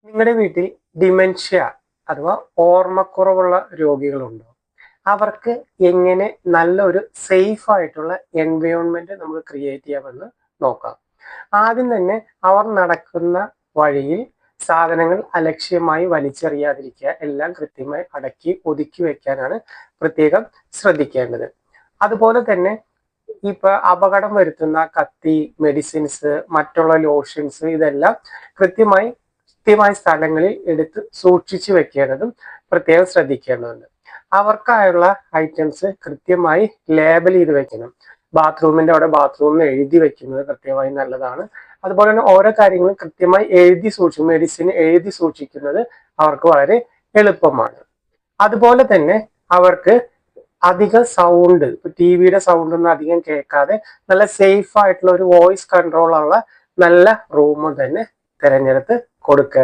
നിങ്ങളുടെ വീട്ടിൽ ഡിമെൻഷ്യ അഥവാ ഓർമ്മക്കുറവുള്ള രോഗികളുണ്ടോ? അവർക്ക് എങ്ങനെ നല്ലൊരു സേഫ് ആയിട്ടുള്ള എൻവയോൺമെന്റ് നമുക്ക് ക്രിയേറ്റ് ചെയ്യാമെന്ന് നോക്കാം. ആദ്യം തന്നെ അവർ നടക്കുന്ന വഴിയിൽ സാധനങ്ങൾ അലക്ഷ്യമായി വലിച്ചെറിയാതിരിക്കുക. എല്ലാം കൃത്യമായി അടക്കി ഒതുക്കി വെക്കാനാണ് പ്രത്യേകം ശ്രദ്ധിക്കേണ്ടത്. അതുപോലെ തന്നെ ഇപ്പൊ അപകടം വരുത്തുന്ന കത്തി, മെഡിസിൻസ്, മറ്റുള്ള ലോഷൻസ് ഇതെല്ലാം കൃത്യമായി സ്ഥലങ്ങളിൽ എടുത്ത് സൂക്ഷിച്ചു വെക്കേണ്ടതും പ്രത്യേകം ശ്രദ്ധിക്കേണ്ടതുണ്ട്. അവർക്കായുള്ള ഐറ്റംസ് കൃത്യമായി ലേബൽ ചെയ്ത് വെക്കണം. ബാത്റൂമിന്റെ അവിടെ ബാത്റൂമിൽ എഴുതി വെക്കുന്നത് കൃത്യമായി നല്ലതാണ്. അതുപോലെ തന്നെ ഓരോ കാര്യങ്ങളും കൃത്യമായി എഴുതി സൂക്ഷിക്കും. മെഡിസിൻ എഴുതി സൂക്ഷിക്കുന്നത് അവർക്ക് വളരെ എളുപ്പമാണ്. അതുപോലെ തന്നെ അവർക്ക് അധികം സൗണ്ട്, ടി വിയുടെ സൗണ്ട് ഒന്നും അധികം കേൾക്കാതെ നല്ല സേഫ് ആയിട്ടുള്ള ഒരു വോയിസ് കൺട്രോൾ ഉള്ള നല്ല റൂം തന്നെ തിരഞ്ഞെടുത്ത് കൊടുക്കുക.